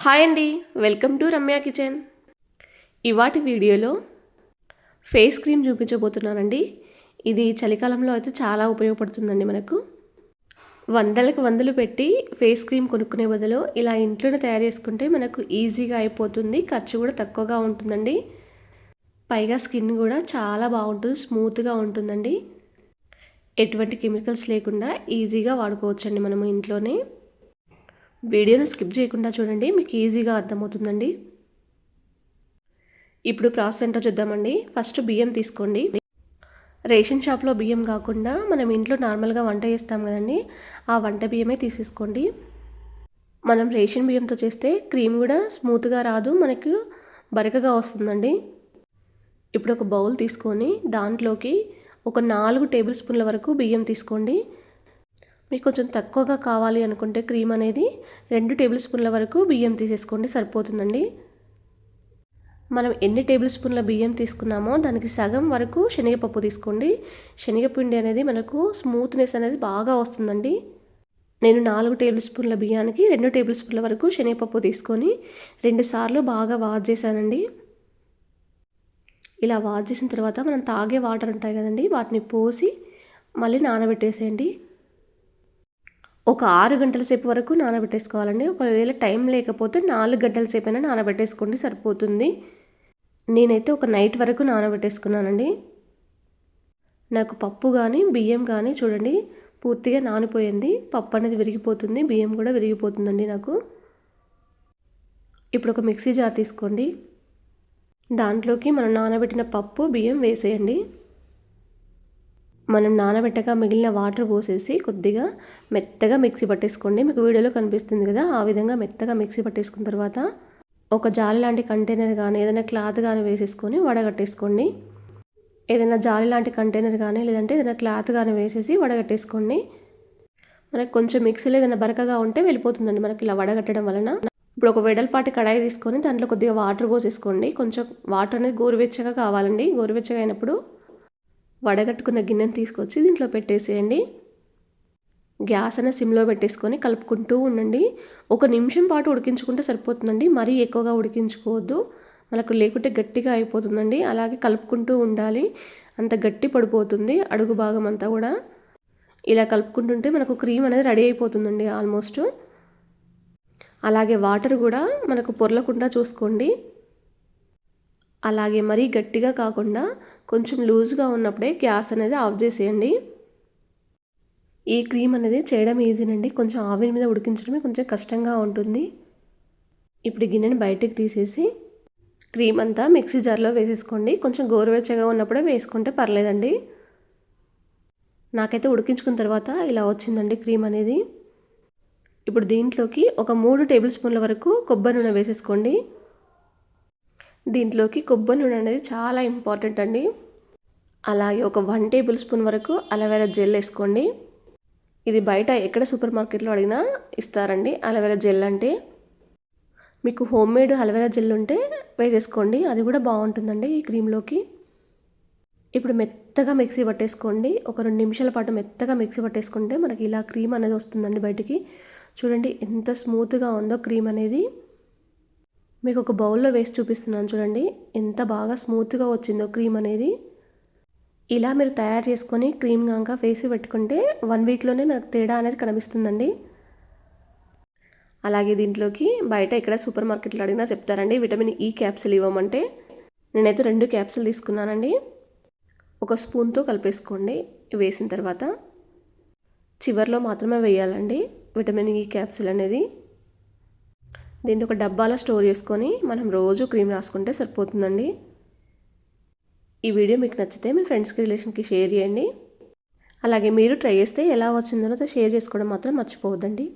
Hi అండి, welcome to Ramya kitchen. ఇవాటి వీడియోలో ఫేస్ క్రీమ్ చూపించబోతున్నానండి. ఇది చలికాలంలో అయితే చాలా ఉపయోగపడుతుందండి. మనకు వందలకు వందలు పెట్టి ఫేస్ క్రీమ్ కొనుక్కునే బదులు ఇలా ఇంట్లోనే తయారు చేసుకుంటే మనకు ఈజీగా అయిపోతుంది, ఖర్చు కూడా తక్కువగా ఉంటుందండి. పైగా స్కిన్ కూడా చాలా బాగుంటుంది, స్మూత్గా ఉంటుందండి. ఎటువంటి కెమికల్స్ లేకుండా ఈజీగా వాడుకోవచ్చండి మనము ఇంట్లోనే. వీడియోను స్కిప్ చేయకుండా చూడండి, మీకు ఈజీగా అర్థమవుతుందండి. ఇప్పుడు ప్రాసెస్ ఏంటో చూద్దామండి. ఫస్ట్ బియ్యం తీసుకోండి. రేషన్ షాప్లో బియ్యం కాకుండా మనం ఇంట్లో నార్మల్గా వంట చేస్తాం కదండి, ఆ వంట బియ్యమే తీసేసుకోండి. మనం రేషన్ బియ్యంతో చేస్తే క్రీమ్ కూడా స్మూత్గా రాదు, మనకు బరకగా వస్తుందండి. ఇప్పుడు ఒక బౌల్ తీసుకొని దాంట్లోకి ఒక 4 టేబుల్ స్పూన్ల వరకు బియ్యం తీసుకోండి. మీకు కొంచెం తక్కువగా కావాలి అనుకుంటే క్రీమ్ అనేది 2 టేబుల్ స్పూన్ల వరకు బియ్యం తీసేసుకోండి, సరిపోతుందండి. మనం ఎన్ని టేబుల్ స్పూన్ల బియ్యం తీసుకున్నామో దానికి సగం వరకు శనగపప్పు తీసుకోండి. శనగపిండి అనేది మనకు స్మూత్నెస్ అనేది బాగా వస్తుందండి. నేను 4 టేబుల్ స్పూన్ల బియ్యానికి 2 టేబుల్ స్పూన్ల వరకు శనగపప్పు తీసుకొని 2 సార్లు బాగా వాష్ చేశానండి. ఇలా వాష్ చేసిన తర్వాత మనం తాగే వాటర్ ఉంటాయి కదండి, వాటిని పోసి మళ్ళీ నానబెట్టేసేయండి. ఒక 6 గంటల సేపు వరకు నానబెట్టేసుకోవాలండి. ఒకవేళ టైం లేకపోతే 4 గంటల సేపు అయినా నానబెట్టేసుకోండి, సరిపోతుంది. నేనైతే ఒక నైట్ వరకు నానబెట్టేసుకున్నానండి. నాకు పప్పు కానీ బియ్యం కానీ చూడండి పూర్తిగా నానిపోయింది. పప్పు అనేది విరిగిపోతుంది, బియ్యం కూడా విరిగిపోతుందండి నాకు. ఇప్పుడు ఒక మిక్సీ జార్ తీసుకోండి. దాంట్లోకి మనం నానబెట్టిన పప్పు బియ్యం వేసేయండి. మనం నానబెట్టగా మిగిలిన వాటర్ పోసేసి కొద్దిగా మెత్తగా మిక్సీ పట్టేసుకోండి. మీకు వీడియోలో కనిపిస్తుంది కదా, ఆ విధంగా మెత్తగా మిక్సీ పట్టేసుకున్న తర్వాత ఒక జాలి లాంటి కంటైనర్ కానీ ఏదైనా క్లాత్ కానీ వేసేసుకొని వడగట్టేసుకోండి. ఏదైనా జాలి లాంటి కంటైనర్ కానీ లేదంటే ఏదైనా క్లాత్ కానీ వేసేసి వడగట్టేసుకోండి. మనకు కొంచెం మిక్సీలో ఏదైనా బరకగా ఉంటే వెళ్ళిపోతుందండి మనకి ఇలా వడగట్టడం వలన. ఇప్పుడు ఒక వెడల్పాటి కడాయి తీసుకొని దాంట్లో కొద్దిగా వాటర్ పోసేసుకోండి. కొంచెం వాటర్ అనేది గోరువెచ్చగా కావాలండి. గోరువెచ్చగా అయినప్పుడు వడగట్టుకున్న గిన్నెను తీసుకొచ్చి దీంట్లో పెట్టేసేయండి. గ్యాస్ అనేది సిమ్లో పెట్టేసుకొని కలుపుకుంటూ ఉండండి. 1 నిమిషం పాటు ఉడికించుకుంటే సరిపోతుందండి, మరీ ఎక్కువగా ఉడికించుకోవద్దు, మనకు లేకుంటే గట్టిగా అయిపోతుందండి. అలాగే కలుపుకుంటూ ఉండాలి, అంత గట్టి పడిపోతుంది అడుగు భాగం అంతా కూడా. ఇలా కలుపుకుంటుంటే మనకు క్రీమ్ అనేది రెడీ అయిపోతుందండి ఆల్మోస్ట్. అలాగే వాటర్ కూడా మనకు పొర్లకుండా చూసుకోండి. అలాగే మరీ గట్టిగా కాకుండా కొంచెం లూజ్గా ఉన్నప్పుడే గ్యాస్ అనేది ఆఫ్ చేసేయండి. ఈ క్రీమ్ అనేది చేయడం ఈజీనండి, కొంచెం ఆవిరి మీద ఉడికించడమే కొంచెం కష్టంగా ఉంటుంది. ఇప్పుడు గిన్నెని బయటికి తీసేసి క్రీమ్ అంతా మిక్సీ జార్లో వేసేసుకోండి. కొంచెం గోరువెచ్చగా ఉన్నప్పుడే వేసుకుంటే పర్లేదండి. నాకైతే ఉడికించుకున్న తర్వాత ఇలా వచ్చిందండి క్రీమ్ అనేది. ఇప్పుడు దీంట్లోకి ఒక 3 టేబుల్ స్పూన్ల వరకు కొబ్బరి నూనె వేసేసుకోండి. దీంట్లోకి కొబ్బరి నూనె అనేది చాలా ఇంపార్టెంట్ అండి. అలాగే ఒక 1 టేబుల్ స్పూన్ వరకు అలోవెరా జెల్ వేసుకోండి. ఇది బయట ఎక్కడ సూపర్ మార్కెట్లో అడిగినా ఇస్తారండి అలోవెరా జెల్ అంటే. మీకు హోమ్ మేడ్ అలోవెరా జెల్ ఉంటే వేసేసుకోండి, అది కూడా బాగుంటుందండి ఈ క్రీమ్లోకి. ఇప్పుడు మెత్తగా మిక్సీ పట్టేసుకోండి. ఒక 2 నిమిషాల పాటు మెత్తగా మిక్సీ పట్టేసుకుంటే మనకి ఇలా క్రీమ్ అనేది వస్తుందండి బయటికి. చూడండి ఎంత స్మూత్గా ఉందో క్రీమ్ అనేది. మీకు ఒక బౌల్లో వేసి చూపిస్తున్నాను చూడండి, ఎంత బాగా స్మూత్గా వచ్చిందో క్రీమ్ అనేది. ఇలా మీరు తయారు చేసుకొని క్రీమ్ కనుక ఫేస్ పెట్టుకుంటే 1 వీక్లోనే మనకు తేడా అనేది కనిపిస్తుందండి. అలాగే దీంట్లోకి బయట ఇక్కడ సూపర్ మార్కెట్లో అడిగినా చెప్తారండి విటమిన్ ఈ క్యాప్సిల్ ఇవ్వమంటే. నేనైతే 2 క్యాప్సిల్ తీసుకున్నానండి. ఒక స్పూన్తో కలిపేసుకోండి. వేసిన తర్వాత చివర్లో మాత్రమే వేయాలండి విటమిన్ ఈ క్యాప్సిల్ అనేది. దీన్ని ఒక డబ్బాలో స్టోర్ చేసుకొని మనం రోజు క్రీమ్ రాసుకుంటే సరిపోతుందండి. ఈ వీడియో మీకు నచ్చితే మీ ఫ్రెండ్స్కి రిలేషన్కి షేర్ చేయండి. అలాగే మీరు ట్రై చేస్తే ఎలా వచ్చిందో షేర్ చేసుకోవడం మాత్రం మర్చిపోవద్దండి.